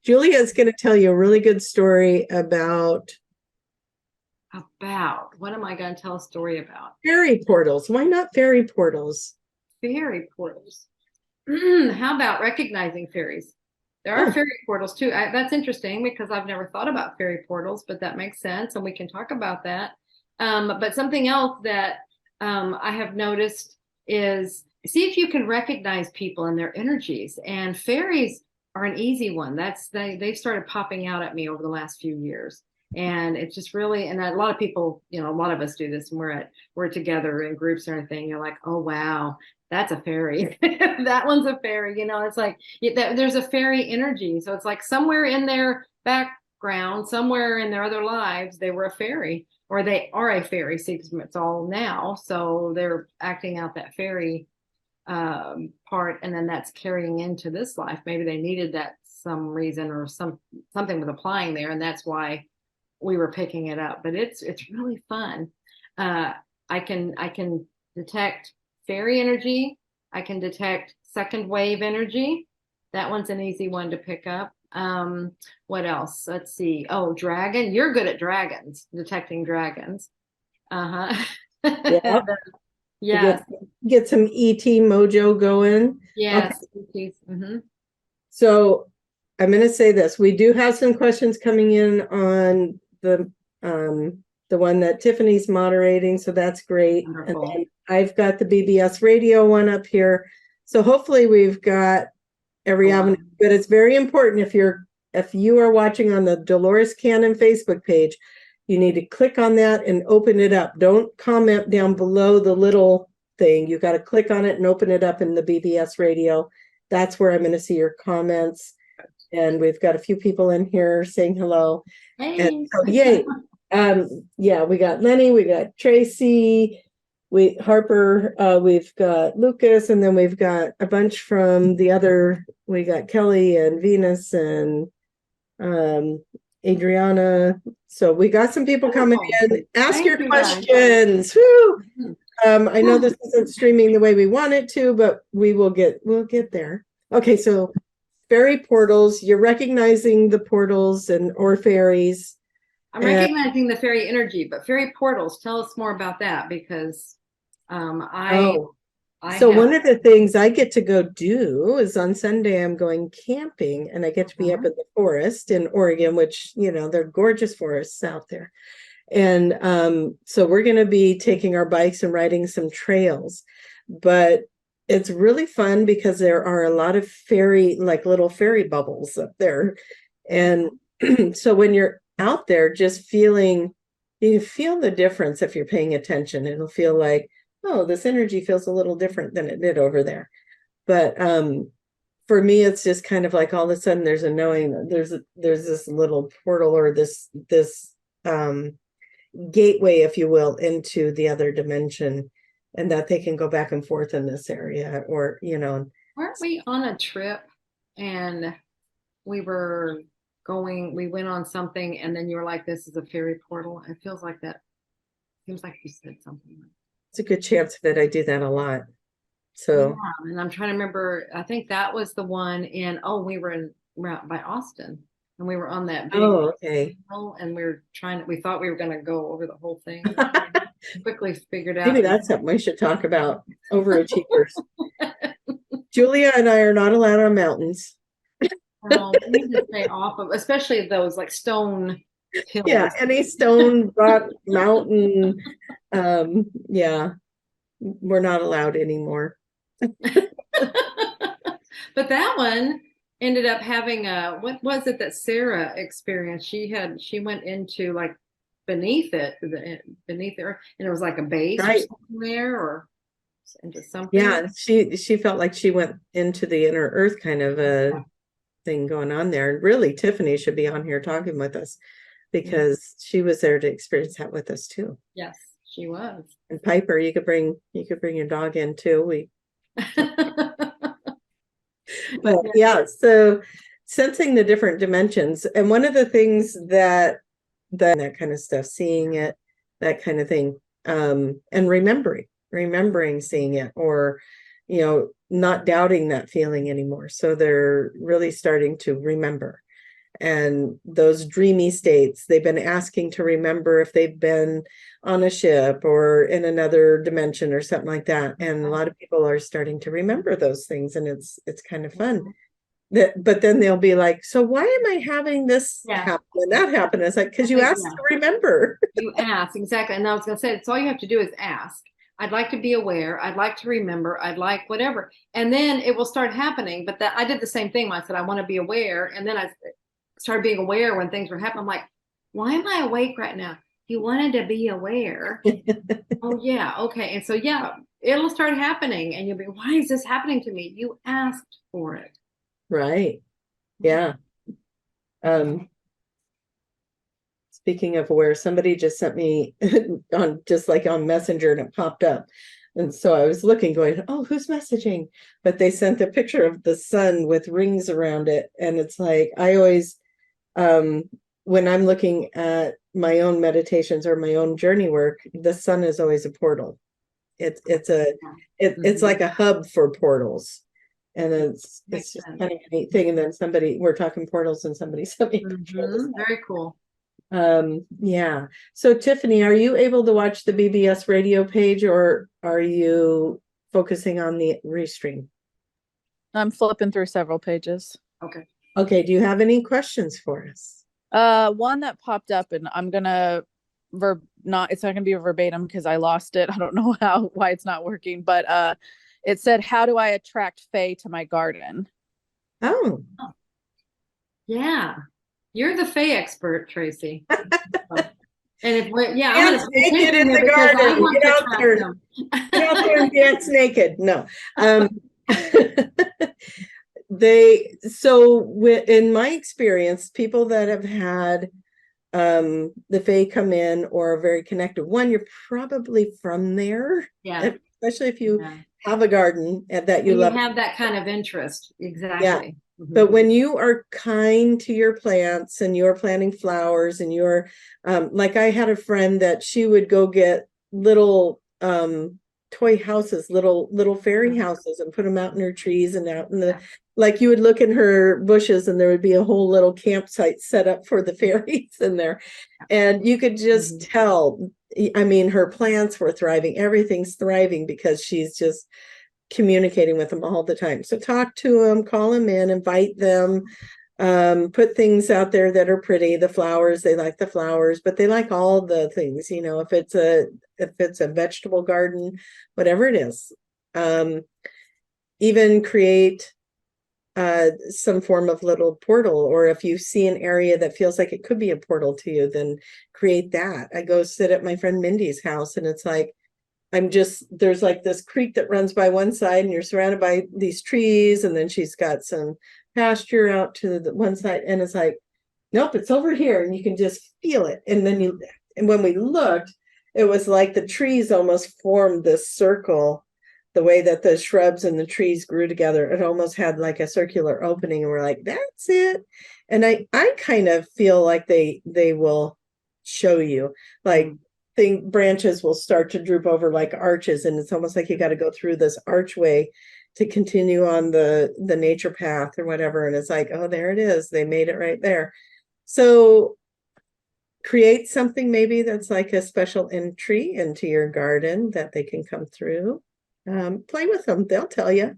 Julia is going to tell you a really good story about What am I going to tell a story about? fairy portals. Why not fairy portals? Fairy portals. How about recognizing fairies? There are Oh, fairy portals too. That's interesting because I've never thought about fairy portals, but that makes sense, and we can talk about that. But something else that I have noticed is see if you can recognize people and their energies. And fairies are an easy one. They've started popping out at me over the last few years. And it's just really, and a lot of people, a lot of us do this, and we're together in groups or anything. You're like, oh wow, that's a fairy. That one's a fairy. It's like there's a fairy energy. So it's like somewhere in their background, somewhere in their other lives, they were a fairy, or they are a fairy. See, it's all now. So they're acting out that fairy part, and then that's carrying into this life. Maybe they needed that some reason, or something was applying there, and that's why we were picking it up. But it's really fun. uh I can detect fairy energy. I can detect second wave energy. That one's an easy one to pick up. What else? Let's see. Oh, dragon. You're good at dragons, detecting dragons. Uh-huh. yeah. To Yes. get some ET mojo going. Okay, Yes. Mm-hmm. so I'm going to say this. We do have some questions coming in on the one that Tiffany's moderating, so that's great. And Wonderful. then I've got the BBS radio one up here. So hopefully we've got every Oh, avenue, but it's very important if you are watching on the Dolores Cannon Facebook page, you need to click on that and open it up. Don't comment down below the little thing. You got to click on it and open it up in the BBS radio. That's where I'm going to see your comments. And we've got a few people in here saying hello. And hey. so yay. Yeah, we got Lenny, we got Tracy, Harper, we've got Lucas, and then we've got a bunch from the other. We got Kelly and Venus and Adriana. So we got some people coming Wonderful. in. Ask Thank your you guys. questions. Woo! I know this isn't streaming the way we want it to, but we'll get there. Okay, so fairy portals. You're recognizing the portals or fairies. I'm recognizing the fairy energy, but fairy portals, tell us more about that, because I Oh, I so have. one of the things I get to go do is on Sunday, I'm going camping and I get to be up Mhm. in the forest in Oregon, which, they're gorgeous forests out there. And so we're going to be taking our bikes and riding some trails. But it's really fun because there are a lot of like little fairy bubbles up there. And so when you're out there just you feel the difference if you're paying attention. It'll feel like, oh, this energy feels a little different than it did over there. But for me, it's just kind of like all of a sudden there's a knowing that there's this little portal, or this gateway, if you will, into the other dimension, and that they can go back and forth in this area, or Weren't we on a trip and we went on something, and then you were like, this is a fairy portal? It feels like that. Seems like you said something. it's a good chance that I do that a lot. Yeah, So, and I'm trying to remember. I think that was the one we were out by Austin, and we were on that big oh, okay. hill, and we thought we were going to go over the whole thing. Quickly figured Maybe out. that's something we should talk about. Overachievers. Julia and I are not allowed on mountains. We need to stay off of, especially those like stone Yeah, hills. any stone, rock, mountain. Yeah, we're not allowed anymore. But that one ended up having what was it that Sarah experienced? She went into like beneath her, and it was like a base or Right. something there, or into something. Yeah, she felt like she went into the inner earth kind of a thing going on there. And really, Tiffany should be on here talking with us because she was there to experience that with us too. Yes, she was. And Piper, you could bring your dog in too. But yeah, so sensing the different dimensions. And one of the things that kind of stuff, seeing it, that kind of thing, and remembering seeing it, or not doubting that feeling anymore. So they're really starting to remember. and those dreamy states. They've been asking to remember if they've been on a ship or in another dimension or something like that. And a lot of people are starting to remember those things, and it's kind of fun. But then they'll be like, so why am I having this Yeah. happen and that happen? It's like, because you Yeah. asked to remember. You ask, exactly. And I was going to say, it's all you have to do is ask. I'd like to be aware. I'd like to remember. I'd like whatever. And then it will start happening. But that I did the same thing when I said, I want to be aware. And then I started being aware when things were happening. I'm like, why am I awake right now? You wanted to be aware. Oh, yeah. Okay. And so, yeah, it'll start happening. And you'll be, why is this happening to me? You asked for it. Right. Yeah. Speaking of where somebody just sent me on just like on Messenger and it popped up. And so I was looking, going, oh, who's messaging? But they sent a picture of the sun with rings around it. And it's like, I always, when I'm looking at my own meditations or my own journey work, the sun is always a portal. It's like a hub for portals. And it's just kind of a neat thing. And then we're talking portals and somebody sent me a picture of this. Very cool. Yeah. So Tiffany, are you able to watch the BBS radio page, or are you focusing on the restream? I'm flipping through several pages. Okay. Okay. Do you have any questions for us? One that popped up, and I'm gonna it's not gonna be a verbatim because I lost it. I don't know why it's not working, but it said, how do I attract fae to my garden? Oh. Yeah. You're the fae expert, Tracy. And if yeah, dance I'm naked in the garden. Get out there. Get out there and dance naked. No. In my experience, people that have had the fae come in or are very connected, one, you're probably from there. Yeah. Especially if you have a garden that you love. You have that kind of interest. Exactly. Yeah. But when you are kind to your plants and you're planting flowers and you're like, I had a friend that she would go get little toy houses, little fairy houses, and put them out in her trees and out in the, like, you would look in her bushes and there would be a whole little campsite set up for the fairies in there. And you could just tell, I mean, her plants were thriving. Everything's thriving because she's just communicating with them all the time. So talk to them, call them in, invite them, put things out there that are pretty. The flowers, they like the flowers, but they like all the things, you know, if it's a vegetable garden, whatever it is. Even create some form of little portal, or if you see an area that feels like it could be a portal to you, then create that. I go sit at my friend Mindy's house, and it's like, there's like this creek that runs by one side and you're surrounded by these trees, and then she's got some pasture out to the one side, and it's like, nope, it's over here, and you can just feel it. And when we looked, it was like the trees almost formed this circle, the way that the shrubs and the trees grew together. It almost had like a circular opening, and we're like, that's it. And I kind of feel like they will show you, like, branches will start to droop over like arches, and it's almost like you got to go through this archway to continue on the nature path or whatever. And it's like, oh, there it is, they made it right there. So create something maybe that's like a special entry into your garden that they can come through. Play with them, they'll tell you.